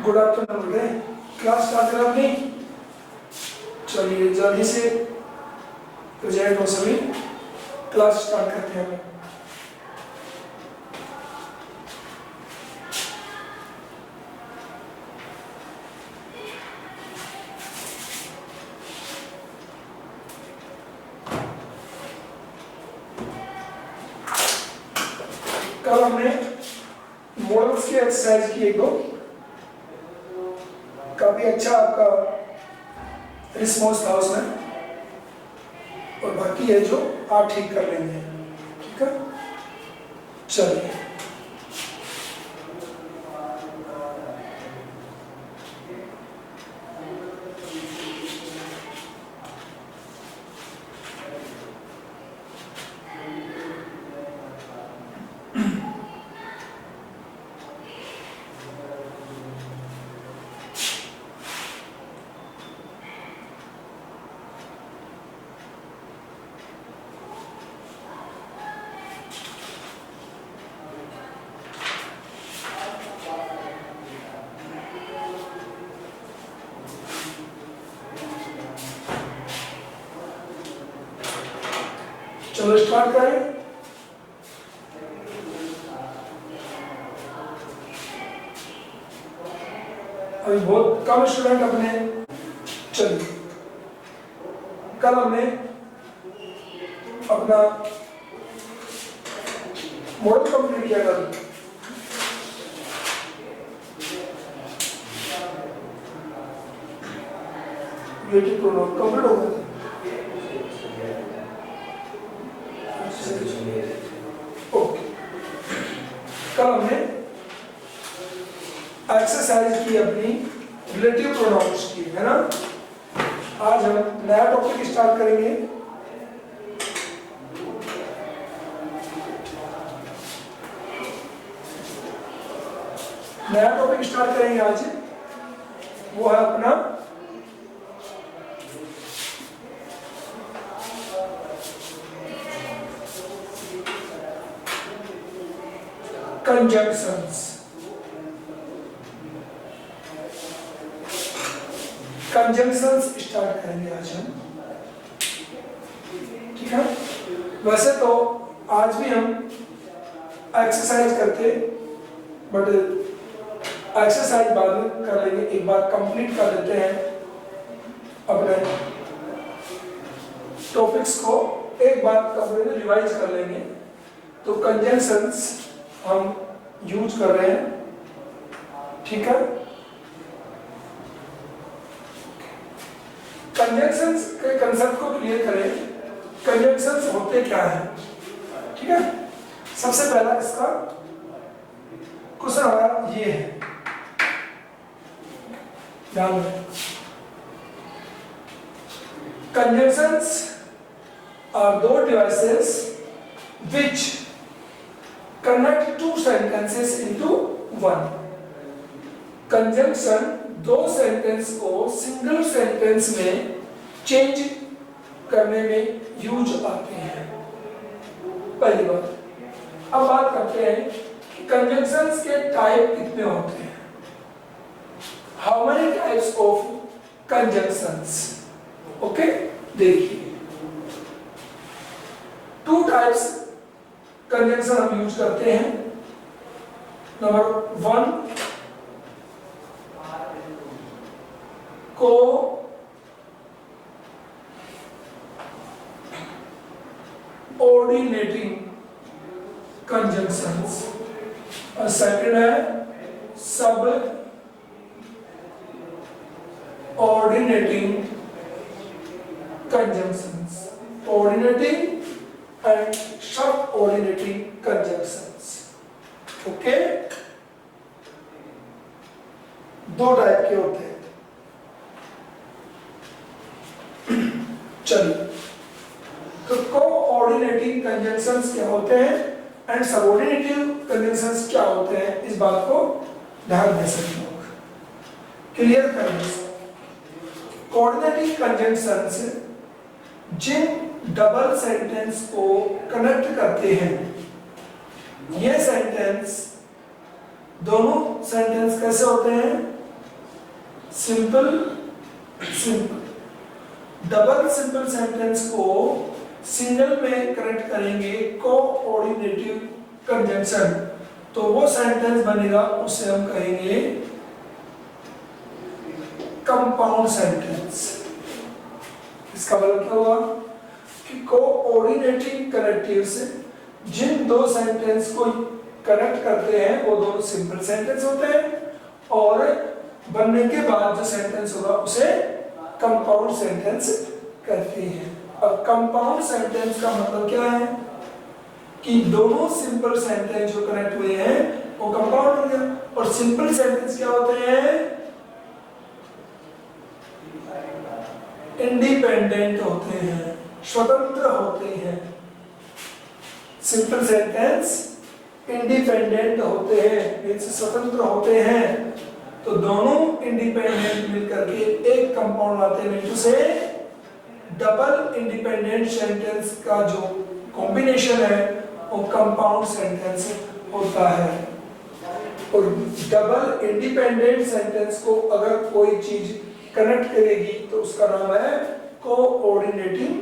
Good afternoon बोल रहे class start करा अपनी। चलिए जल्दी से प्रेजेंट हो सभी, क्लास स्टार्ट करते हैं। कल हमने मॉडल्स की एक्सरसाइज की एक दो, काफी अच्छा आपका रिस्पॉन्स था उसमें, और बाकी है जो आप ठीक कर लेंगे। ठीक है, चलिए चलो स्टार्ट करें। अभी बहुत कम स्टूडेंट अपने, चलिए कल हमने अपना मॉडल कंप्लीट किया था। रिलेटिव प्रोनाउन कंप्लीट हो गया था। ओके, कल हमने एक्सरसाइज की अपनी रिलेटिव प्रोनाउंस की, है ना। आज हम नया टॉपिक स्टार्ट करेंगे। नया टॉपिक स्टार्ट करेंगे आज, वो है अपना कंजंक्शंस। कंजंक्शंस स्टार्ट करेंगे आज हम, ठीक है। वैसे तो आज भी हम एक्सरसाइज करते, बट एक्सरसाइज बाद में कर लेंगे, एक बार कंप्लीट कर लेते हैं अपने टॉपिक्स को, एक बार कंप्लीट रिवाइज कर लेंगे। तो कंजंक्शंस हम यूज कर रहे हैं, ठीक है। कंजंक्शंस के कंसेप्ट को क्लियर करें। कंजंक्शंस होते क्या है, ठीक है। सबसे पहला इसका क्वेश्चन हमारा ये है, ध्यान रखें। कंजंक्शंस आर दो devices which connect two sentences into one। Conjunction दो सेंटेंस को सिंगल सेंटेंस में चेंज करने में यूज आते हैं, पहली बात। अब बात करते हैं कि कंजंक्शंस के टाइप कितने होते हैं। How many types of conjunctions, okay. देखिए, टू टाइप्स कंजंक्शन हम यूज करते हैं। नंबर वन, को ऑर्डिनेटिंग कंजंक्शंस, और सेकंड है सब ऑर्डिनेटिंग कंजंक्शंस। ऑर्डिनेटिंग एंड सब ऑर्डिनेटिंग कंजंक्शंस, ओके। दो टाइप के होते हैं। चलिए, तो कोऑर्डिनेटिंग कंजंक्शंस क्या होते हैं एंड सबऑर्डिनेटिव कंजंक्शंस क्या होते हैं, इस बात को ध्यान दे सकते लोग, क्लियर कर लें। कोऑर्डिनेटिंग कंजंक्शंस जिन डबल सेंटेंस को कनेक्ट करते हैं, ये सेंटेंस, दोनों सेंटेंस कैसे होते हैं, simple simple. Double simple sentence को सिंगल में कनेक्ट करेंगे कोऑर्डिनेटिव कंजंक्शन, तो वो सेंटेंस बनेगा, उसे हम कहेंगे कंपाउंड सेंटेंस। इसका मतलब क्या हुआ कि कोऑर्डिनेटिंग कनेक्टिव्स जिन दो सेंटेंस को कनेक्ट करते हैं वो दोनों सिंपल सेंटेंस होते हैं, और बनने के बाद जो सेंटेंस होगा उसे कंपाउंड सेंटेंस कहते हैं। अब कंपाउंड सेंटेंस का मतलब क्या है कि दोनों सिंपल सेंटेंस जो कनेक्ट हुए हैं वो कंपाउंड हो गया। और सिंपल सेंटेंस क्या होते हैं? इंडिपेंडेंट होते हैं, स्वतंत्र होते हैं। सिंपल सेंटेंस इंडिपेंडेंट होते हैं, मींस स्वतंत्र होते हैं। तो दोनों इंडिपेंडेंट मिलकर के एक कंपाउंड आते हैं, मींस से डबल इंडिपेंडेंट सेंटेंस का जो कॉम्बिनेशन है वो कंपाउंड सेंटेंस होता है। और डबल इंडिपेंडेंट सेंटेंस को अगर कोई चीज कनेक्ट करेगी तो उसका नाम है कोऑर्डिनेटिंग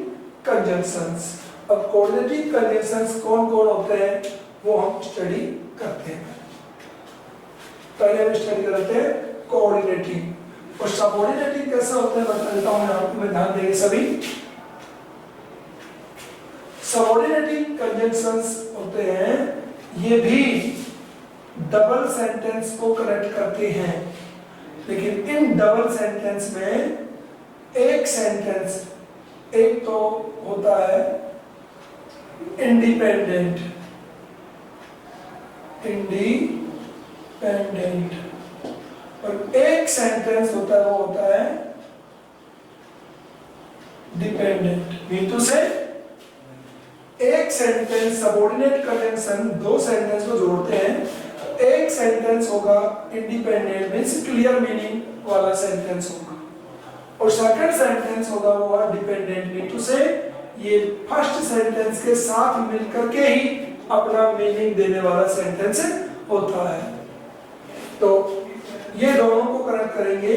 कंजंक्शंस। अब कोऑर्डिनेटिंग कंजंक्शंस कौन कौन होते हैं वो हम स्टडी करते हैं। पहले हम स्टडी करते हैं कोऑर्डिनेटिंग। और सबऑर्डिनेटिंग कैसे होते हैं बता देता हूं, आपको में ध्यान देंगे सभी। सबऑर्डिनेटिंग कंजंक्शंस होते हैं, ये भी डबल सेंटेंस को कनेक्ट करते हैं, लेकिन इन डबल सेंटेंस में एक सेंटेंस एक तो होता है इंडिपेंडेंट, और एक सेंटेंस होता है वो होता है डिपेंडेंट। मीन से एक सेंटेंस सबऑर्डिनेट कंजंक्शन दो सेंटेंस को जोड़ते हैं। एक सेंटेंस होगा इंडिपेंडेंट मींस क्लियर मीनिंग वाला सेंटेंस होगा, और सेकंड सेंटेंस होगा वो डिपेंडेंट। मीन से ये फर्स्ट सेंटेंस के साथ मिलकर के ही अपना मीनिंग देने वाला सेंटेंस होता है। तो ये दोनों को कनेक्ट करेंगे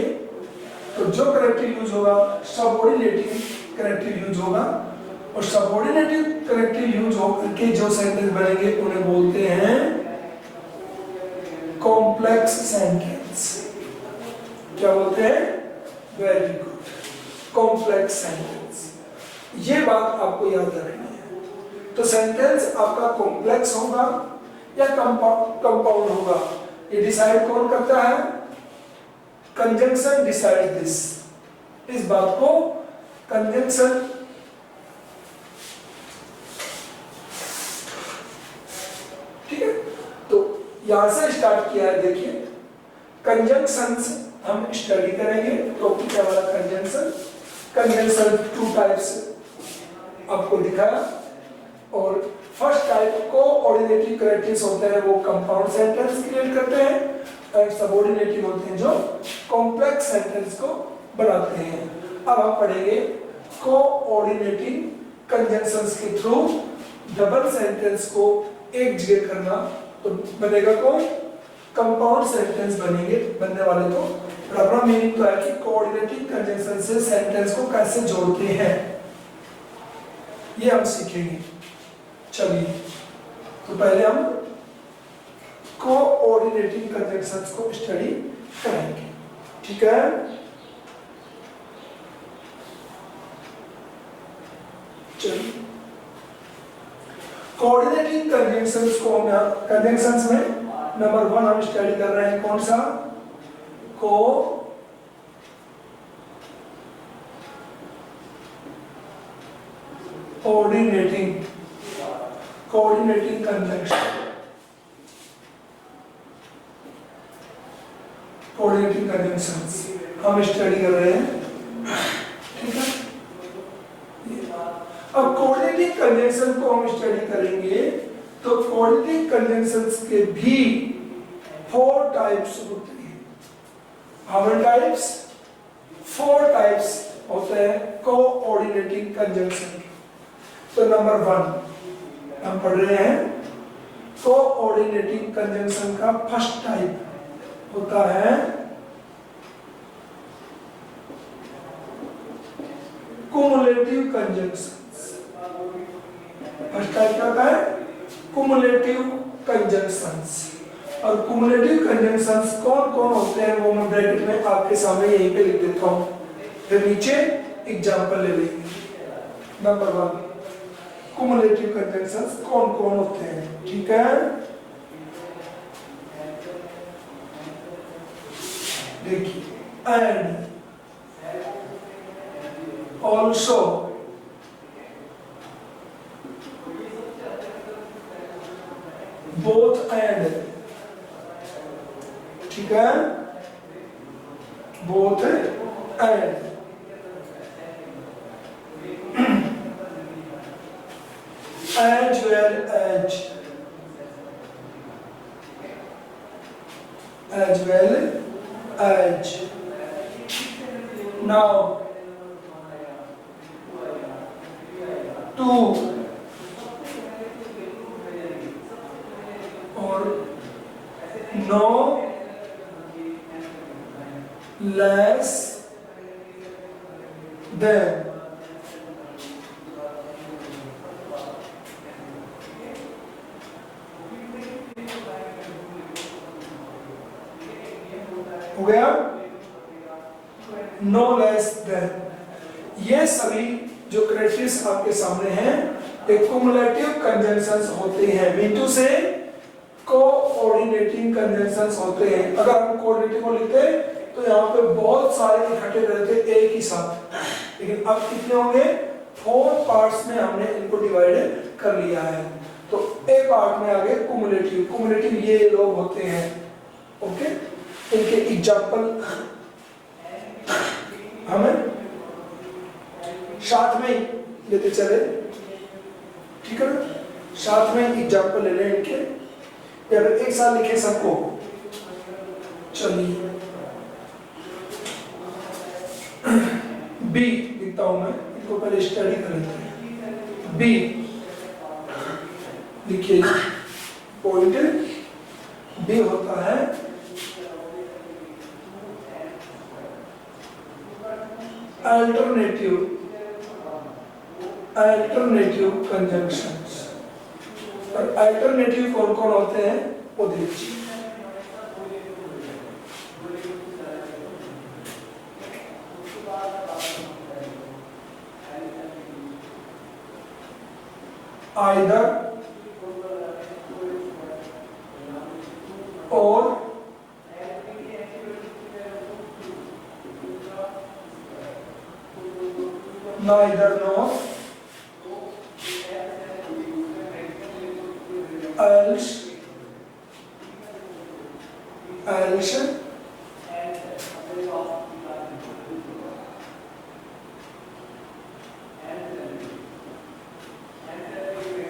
तो जो कनेक्टिव यूज होगा सबऑर्डिनेटिव कनेक्टिव यूज होगा, और सबऑर्डिनेटिव कनेक्टिव यूज होकर के जो सेंटेंस बनेंगे उन्हें बोलते हैं कॉम्प्लेक्स सेंटेंस। क्या बोलते हैं? Very good, complex sentence. ये बात आपको याद रखनी है। तो सेंटेंस आपका कॉम्प्लेक्स होगा या कंपाउंड होगा, ये डिसाइड कौन करता है? Conjunction decide this. इस बात को कंजंक्शन ठीक है। तो यहां से स्टार्ट किया है, देखिए कंजंक्शंस हम स्टडी करेंगे। टॉपिक है हमारा कंजंक्शन। कंजंक्शन टू टाइप्स आपको दिखाया, और फर्स्ट टाइप कोऑर्डिनेटिव कनेक्टिव्स होते हैं वो कंपाउंड सेंटेंस क्रिएट करते हैं, और सबऑर्डिनेटिव होते हैं जो कॉम्प्लेक्स सेंटेंस को बनाते हैं। अब हम पढ़ेंगे कोऑर्डिनेटिव कंजंक्शंस के थ्रू डबल सेंटेंस को एक जगह करना, तो बनेगा कौन? कंपाउंड सेंटेंस बनेंगे, बनने वाले को। और अपना मीनिंग तो है कि कोऑर्डिनेटिव कंजंक्शन से सेंटेंस को कैसे जोड़ते हैं, ये हम सीखेंगे। चलिए, तो पहले हम कोऑर्डिनेटिव कंजंक्शंस को स्टडी करेंगे, ठीक है। चलिए, कोऑर्डिनेटिव कंजंक्शंस को हम यहाँ कंजंक्शंस में नंबर 1 हम स्टडी कर रहे हैं, कौन सा? Coordinating conjunction. कोऑर्डिनेटिंग कंजंक्शंस हम स्टडी कर रहे हैं, ठीक है। अब कोऑर्डिनेटिंग कंजंक्शन को हम स्टडी करेंगे तो कोऑर्डिनेटिंग कंजंक्शंस के भी 4 टाइप्स होते हैं। How many types? 4 टाइप्स होते हैं कोऑर्डिनेटिंग कंजंक्शन। तो नंबर 1 हम पढ़ रहे हैं, कोऑर्डिनेटिंग कंजंक्शन का फर्स्ट टाइप होता है कुमुलेटिव कंजंक्शंस। फर्स्ट टाइप क्या होता है? Cumulative conjunctions. और कुमुलेटिव कंजंक्शंस कौन कौन होते हैं वो मैं ब्रैकेट में आपके सामने यहीं पे लिख देता हूं, फिर नीचे एग्जांपल ले लेंगे। नंबर 1, कुमुलेटिव कंजंक्शंस कौन कौन होते हैं, ठीक है? देखिए, एंड, ऑल्सो, बोथ एंड, ठीक है? Both and, as well as, as well as. Now, two or no less than. हो गया? No less than. ये सभी जो क्राइटेरिया आपके सामने हैं एक कुमुलेटिव कंजंक्शंस होते हैं। V2 से कोऑर्डिनेटिंग कंजंक्शंस होते हैं। अगर हम कोऑर्डिनेटिव को लिखते तो यहाँ पे बहुत सारे इकट्ठे रहते एक ही साथ, लेकिन अब कितने होंगे? 4 पार्ट्स में हमने इनको डिवाइड कर लिया है। तो ए पार्ट में आगे कुमुलेटिव, कुमुलेटिव ये लोग होते हैं। ओके, इनके एग्जाम्पल हमें साथ में लेते चले, ठीक है ना? साथ में एग्जाम्पल ले लें इनके, या फिर एक साथ लिखे सबको। चलिए, बी लिखता हूं मैं, इनको पहले स्टडी कर लेते हैं। बी लिखिए, पॉइंट बी होता है अल्टरनेटिव कंजंक्शंस। और अल्टरनेटिव कौन कौन होते हैं वो देखिए। either or, neither nor, else,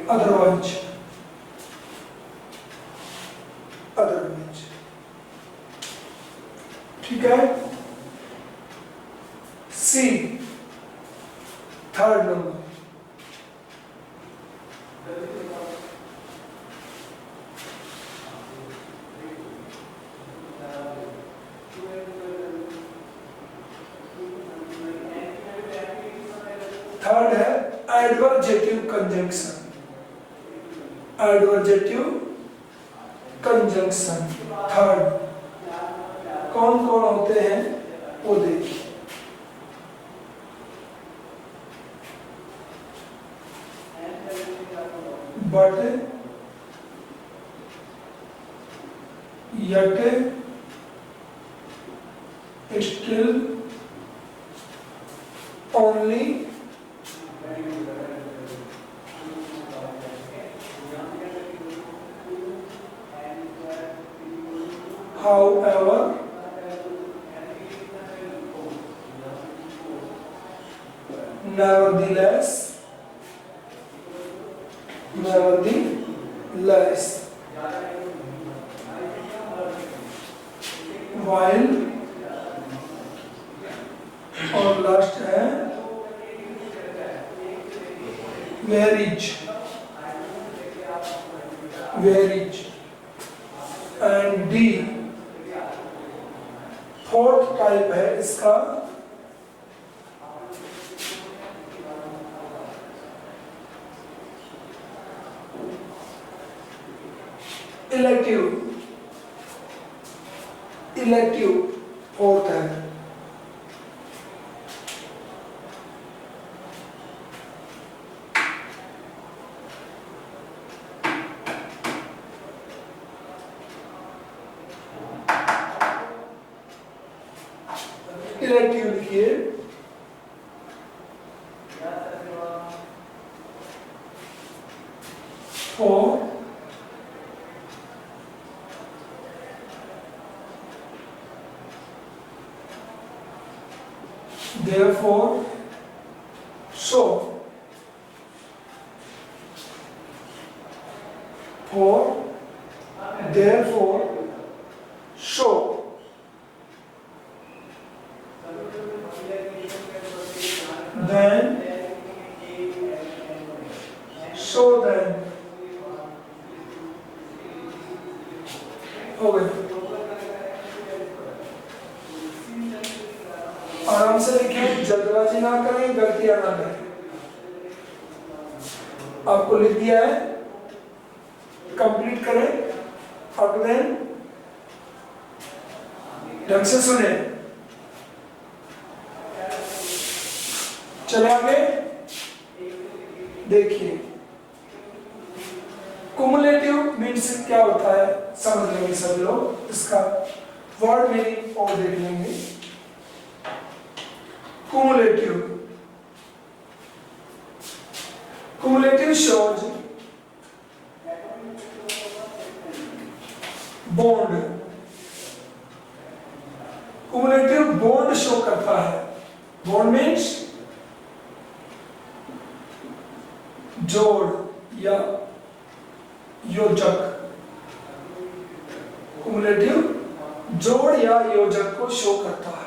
otherwise, ठीक है? सी, थर्ड नंबर, थर्ड है एडवर्जेटिव कंजंक्शन। एडवर्जेटिव कंजंक्शन थर्ड कौन कौन होते हैं वो देखिए। But, yet, still, only, however, nevertheless, while, और लास्ट है whereas, and D fourth type है इसका इलेक्टिव, इलेक्टिव फोर्थ है। इलेक्टिव लिखिए। Four therefore so, for therefore so, then so then, हो गए। आराम से लिखें, जल्दबाजी ना करें, गलतियां ना करें। आपको लिख दिया है, कंप्लीट करें। अब देन ढंग से सुने। चले आगे देखिए। कुमुलेटिव मीन्स क्या होता है समझ लेंगे सब लोग। इसका वर्ड मीनिंग और देख लेंगे। Cumulative. Cumulative shows bond. Cumulative bond show करता है। Bond means जोड़ या योजक। Cumulative जोड़ या योजक को शो करता है।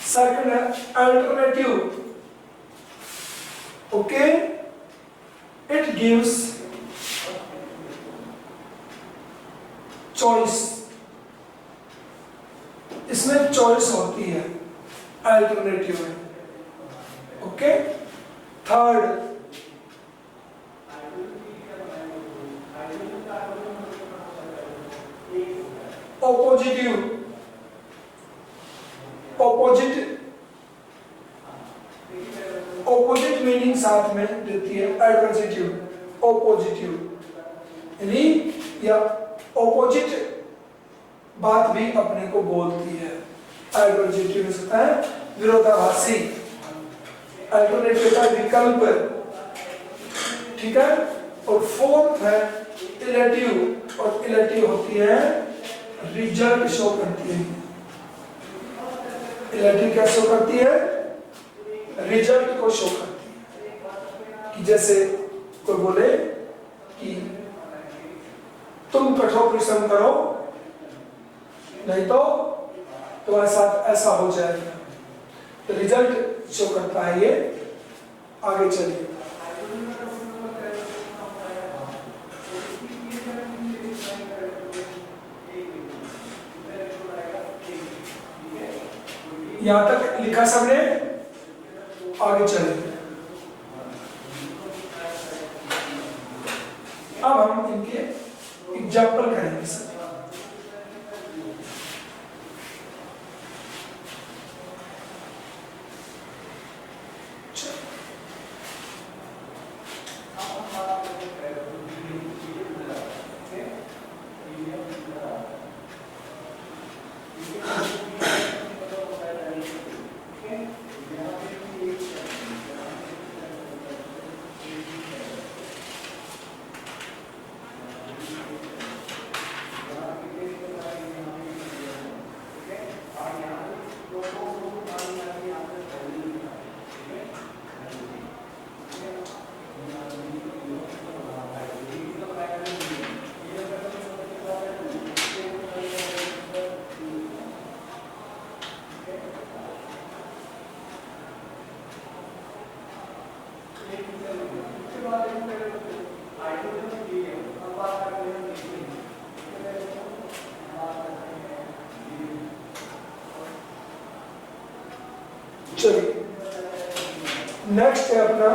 Second है alternative. Okay, it gives choice. इसमें चॉइस होती है अल्टरनेटिव में। Okay, third oppositive. Opposite meaning साथ में देती है एडवर्सिटिव। ऑपोजिटिव यानी या ऑपोजिट बात भी अपने को बोलती है। एडवर्सिटिव हो सकता है विरोधाभासी, अल्टरनेटिव का विकल्प। ठीक है। और फोर्थ है इलेटिव, और इलेटिव होती है रिजल्ट शो करती है। इलेटिव क्या शो करती है? रिजल्ट को शो करती है। कि जैसे कोई बोले कि तुम कठोर परिश्रम करो नहीं तो तुम्हारे साथ ऐसा हो जाएगा, तो रिजल्ट शो करता है ये। आगे चलिए। यहां तक लिखा सबने? आगे चलेंगे। अब हम इनके एग्जाम्पल करेंगे सर। चलिए नेक्स्ट है अपना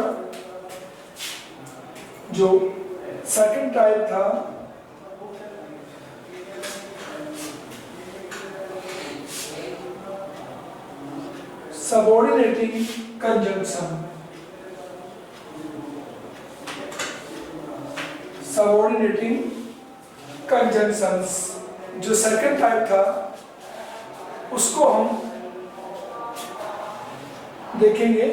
जो सेकंड टाइप था सबऑर्डिनेटिंग कंजंक्शन, सबऑर्डिनेटिंग कंजंक्शंस, जो सेकंड टाइप था उसको हम देखेंगे।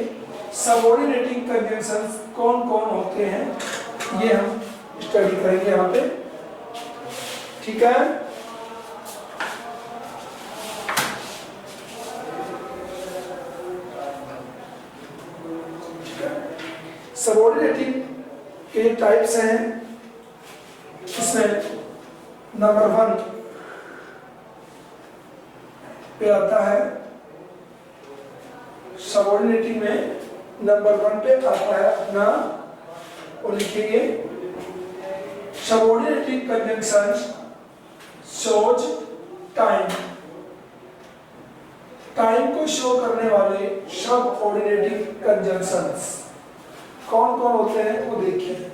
सबऑर्डिनेटिंग कंजंक्शंस कौन कौन होते हैं ये हम स्टडी करेंगे यहाँ पे, ठीक है। सबऑर्डिनेटिंग के टाइप्स हैं, इसमें नंबर 1 पे आता है, सबऑर्डिनेटिंग में नंबर 1 पे आता है अपना, और लिखेंगे subordinating conjunctions shows time, time को शो करने वाले सबऑर्डिनेटिंग कंजंक्शंस कौन कौन होते हैं वो देखिए।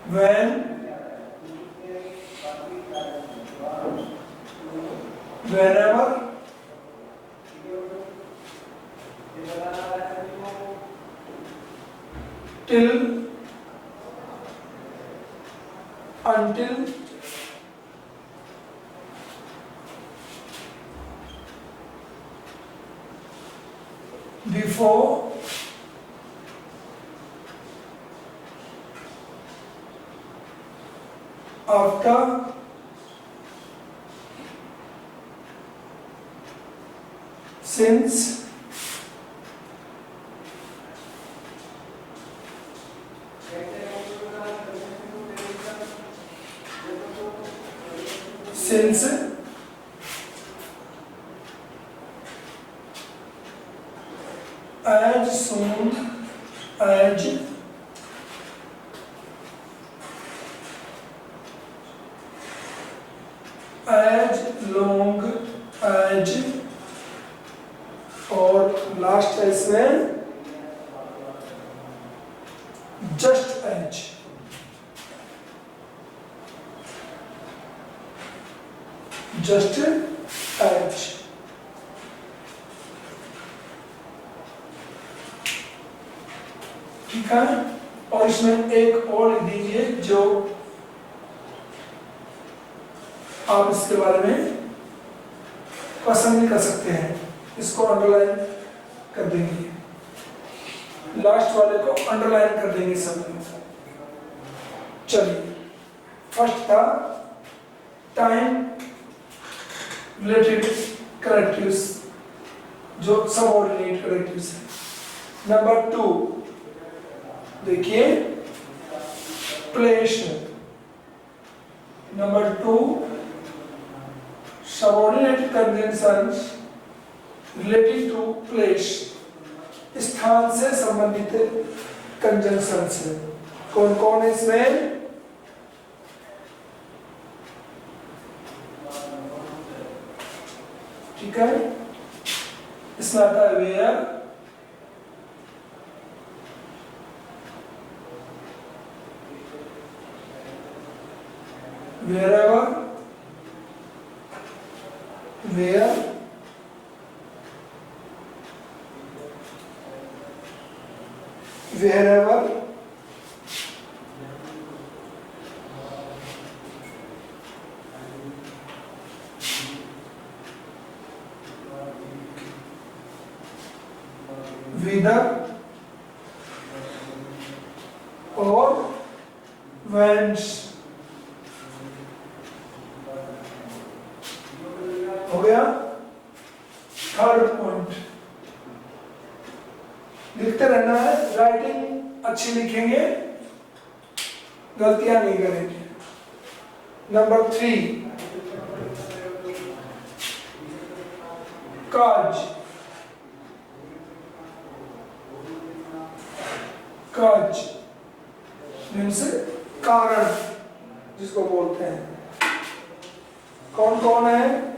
when, whenever, till, until, before, after, since, since, as soon as, as long as, और लास्ट है इसमें just as, just as। ठीक है, और इसमें एक और लिख दीजिए जो आप इसके बारे में पसंद नहीं कर सकते हैं, इसको अंडरलाइन कर देंगे, लास्ट वाले को अंडरलाइन कर देंगे सब। चलिए, फर्स्ट था टाइम रिलेटेड करेक्टिव्स, जो सबऑर्डिनेट करेक्टिव्स है। नंबर 2 देखिए place. Number 2 subordinate conjunctions relative to place, स्थान से संबंधित कंजंक्शंस है। कौन कौन है इसमें? ठीक है, इसमें आता है where, wherever, where, wherever, whether or whence। हो गया। थर्ड पॉइंट लिखते रहना है, राइटिंग अच्छी लिखेंगे, गलतियां नहीं करेंगे। नंबर 3 काज, काज मीन्स कारण जिसको बोलते हैं। कौन कौन है?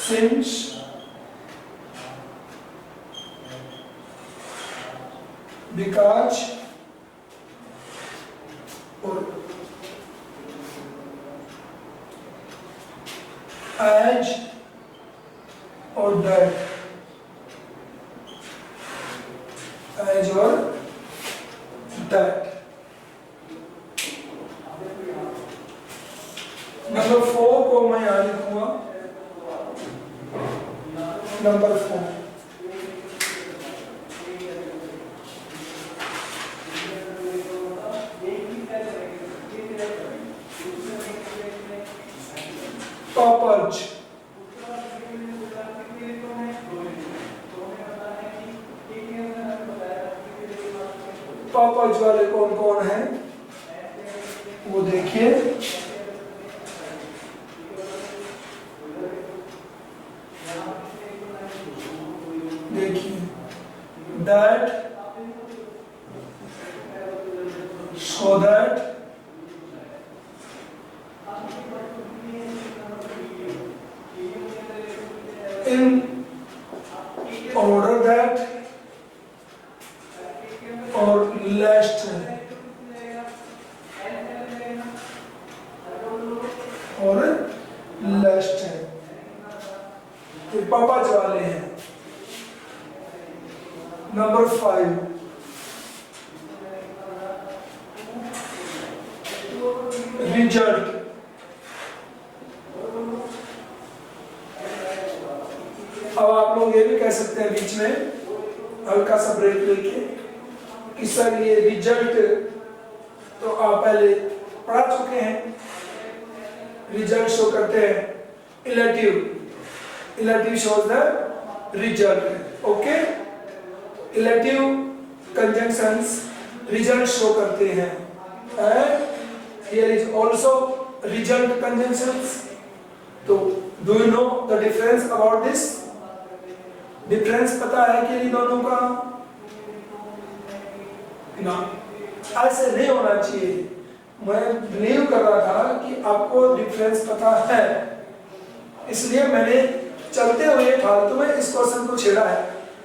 since because or as or that, as or that. Number 4 को मैं यहाँ लिखूंगा, नंबर 4 पापज, पापज वाले कौन कौन है वो देखिए। That, so that, in order that, or lest, और lest ये पापा वाले हैं। नंबर 5 रिजल्ट, अब आप लोग ये भी कह सकते हैं बीच में हल्का सा ब्रेक लेके कि सर ये रिजल्ट तो आप पहले पढ़ा चुके हैं, रिजल्ट शो करते हैं illative, illative shows the result, okay. Illative conjunctions result show करते हैं, and here is also result conjunctions. तो do you know the difference about this? Difference पता है कि इन दोनों का? ना, ऐसे नहीं होना चाहिए। मैं बिलीव कर रहा था कि आपको डिफरेंस पता है, इसलिए मैंने चलते हुए फालतू में इस क्वेश्चन को छेड़ा है,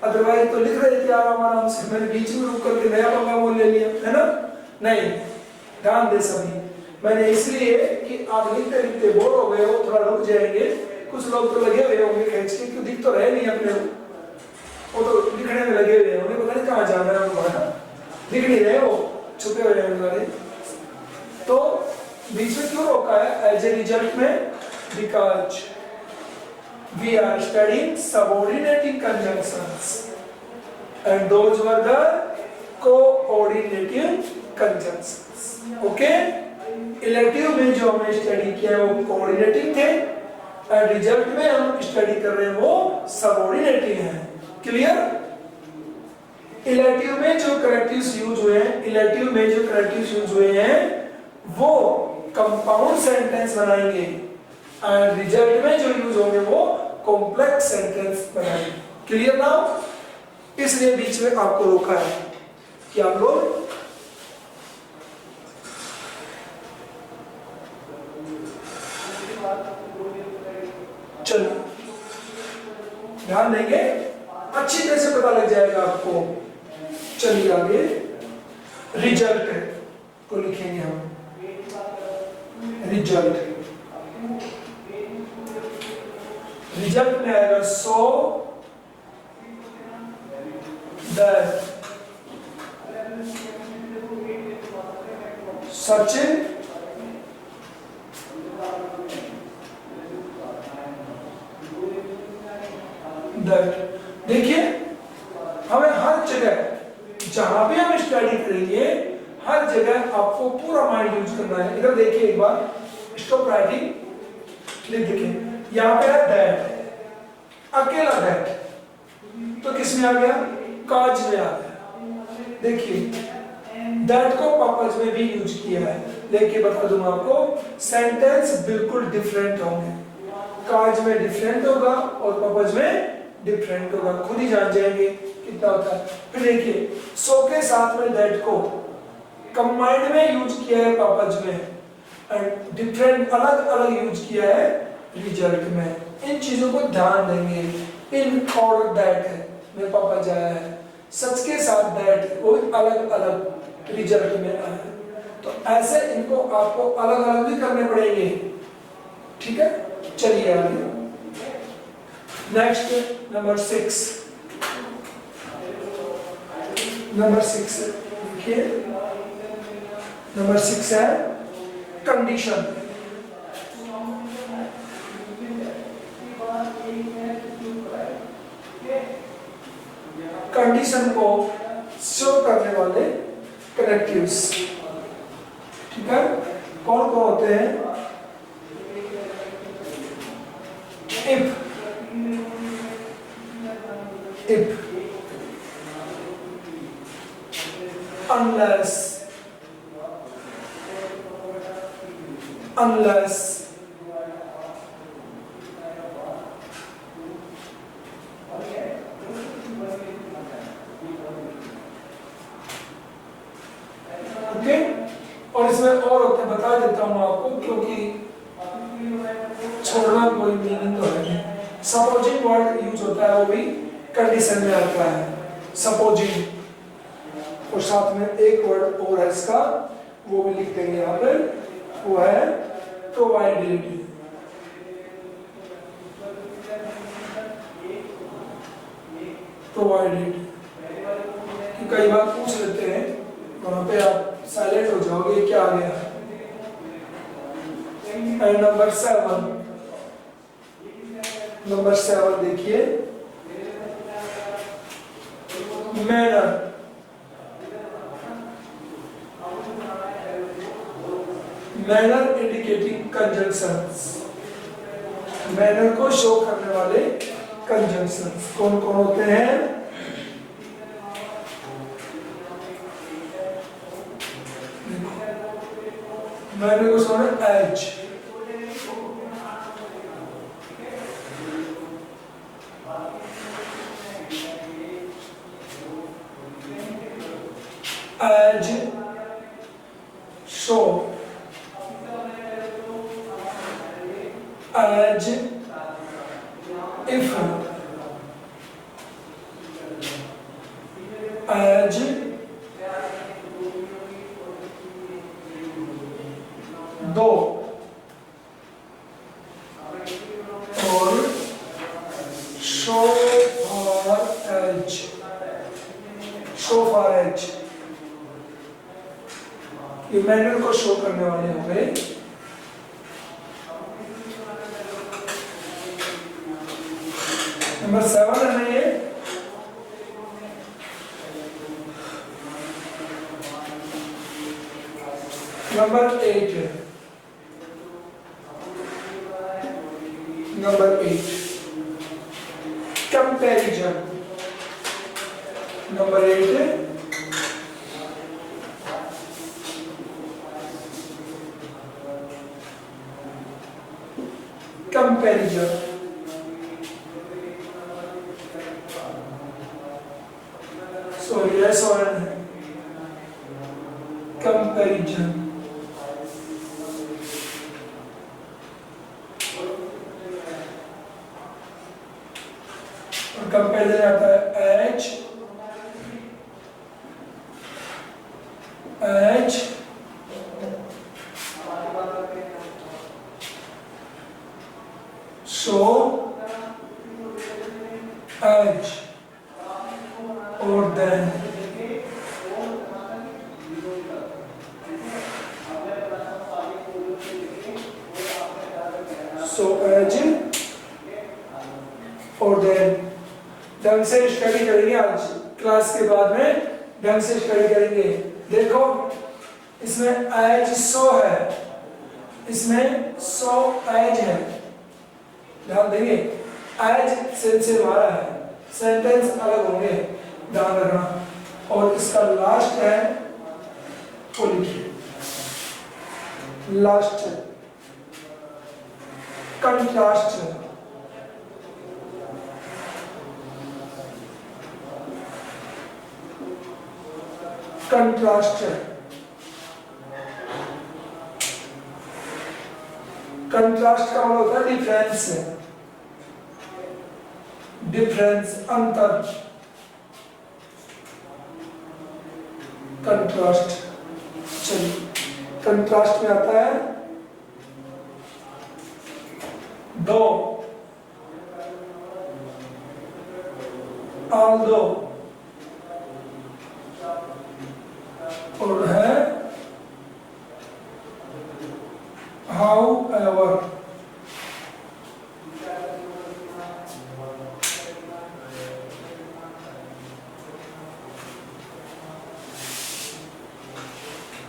अदरवाइज तो लिख रहे थे आराम से, मैंने बीच में रुक करके नया पंगा बोल ले लिया है ना। नहीं, ध्यान दे सभी, मैंने इसलिए कि आप लिखते लिखते बोर हो गए हो, थोड़ा रुक जाएंगे। कुछ लोग तो लगे हुए होंगे खींच के, क्यों दिख तो रहे नहीं अपने, वो तो लिखने में लगे हुए हैं, उन्हें पता नहीं कहाँ जाना है उनको, दिख नहीं रहे हो, छुपे हुए हैं उन्होंने। तो बीच में क्यों रोका है एज ए रिजल्ट में? Because we are studying subordinating conjunctions and those were the coordinating conjunctions, okay। Elective में जो हमने स्टडी किया है वो कोऑर्डिनेटिंग थे, और रिजल्ट में हम स्टडी कर रहे हैं वो सबऑर्डिनेटिंग है। क्लियर? इलेक्टिव में जो करेक्टिव्स यूज हुए हैं, इलेक्टिव में जो करेक्टिव्स यूज हुए हैं वो कंपाउंड सेंटेंस बनाएंगे, और रिजल्ट में जो यूज होंगे वो कॉम्प्लेक्स सेंटेंस बनाएंगे। Clear now? इसलिए बीच में आपको रोका है कि आप लोग चलो ध्यान देंगे, अच्छी तरह से पता लग जाएगा आपको। चलिए आगे रिजल्ट को लिखेंगे हम, रिजल्ट, रिजल्ट में आएगा सो दैट सचिन दैट। देखिए हमें हर जगह जहां भी हम स्टडी करेंगे हर जगह आपको पूरा माइंड यूज करना है। इधर देखिए एक बार, स्टॉप राइटिंग, देखिए यहाँ पे है दैट, अकेला दैट, तो किसमें आ गया? काज में आ गया। देखिए दैट को पर्पज में भी यूज किया है, लेकिन बता दूं आपको सेंटेंस बिल्कुल डिफरेंट होंगे, काज में डिफरेंट होगा और पर्पज में डिफरेंट होगा, खुद ही जान जाएंगे कितना होता है। फिर देखिए सो के साथ में दैट को कंबाइंड में यूज किया है पर्पज में, एंड डिफरेंट अलग अलग यूज किया है रिजल्ट में। इन चीजों को ध्यान देंगे। इन और दैट है, मेरे पापा जाया है, सच के साथ दैट वो अलग अलग रिजल्ट में आया। तो ऐसे इनको आपको अलग अलग भी करने पड़ेंगे, ठीक है। चलिए आगे नेक्स्ट नंबर 6। नंबर 6 देखिए, नंबर 6 है कंडीशन। कंडीशन को शो करने वाले कनेक्टिव्स, ठीक है, कौन कौन होते हैं? If, if, unless, unless, okay. और इसमें और होते बता देता हूं आपको, क्योंकि छोड़ना कोई मीनिंग तो है नहीं। सपोजिंग वर्ड यूज होता है, वो भी कंडीशन में आता है, सपोजिंग। और साथ में एक वर्ड और है इसका, वो भी लिख देंगे यहाँ पे, वो है प्रोवाइडेड। प्रोवाइडेड कई बार पूछ लेते हैं, वहां पे आप साइलेंट हो जाओगे, क्या आ गया। एंड नंबर 7, नंबर 7 देखिए, manner. Manner indicating conjunctions, manner को शो करने वाले कंजंक्शंस कौन कौन होते हैं? मैनर को शो है as, as show, as if, as though, और so far as, so far as, ये मैनर को शो करने वाले हो गए। नंबर 7 है ना ये। नंबर 8 है, नंबर 8 कंपैरिजन। नंबर 8 है कंपैरिजन। सॉरी यस और कंपैरिजन। और कंपैरिजन आता है एच, एच सो एच और देन। सो एज और देन। ढंग से स्टडी करेंगे, आज क्लास के बाद में ढंग से स्टडी करेंगे। देखो इसमें एज सो है, इसमें सो एज है, ध्यान देंगे। एज से हमारा है, सेंटेंस अलग होंगे, ध्यान रखना। और इसका लास्ट है, वो लिखिए लास्ट कंट्रास्ट है। कंट्रास्ट है, कंट्रास्ट का मतलब होता है डिफरेंस, डिफरेंस अंतर, कंट्रास्ट। चलिए कंट्रास्ट में आता है दो, although, और है however।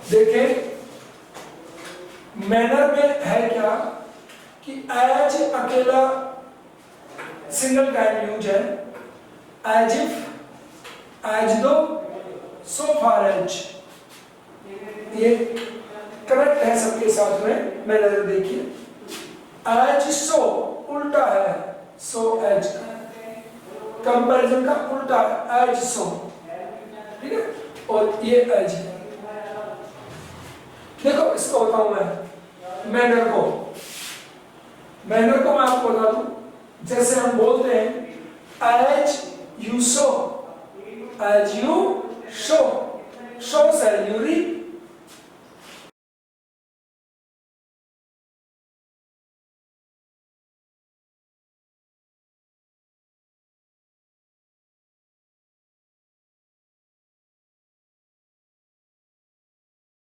देखिए मैनर में है क्या कि एज अकेला सिंगल टाइम यूज है, एज इफ, एज दो, सो फार एज, ये करेक्ट है सबके साथ में। मैनर देखिए एज सो उल्टा है, सो एज, कंपैरिजन का उल्टा है एज सो, ठीक है, और ये एज है। देखो इसको बताऊं मैं, मैनर को मैं आपको बता दूं, जैसे हम बोलते हैं as you sow, as you show, show सैल्यूरी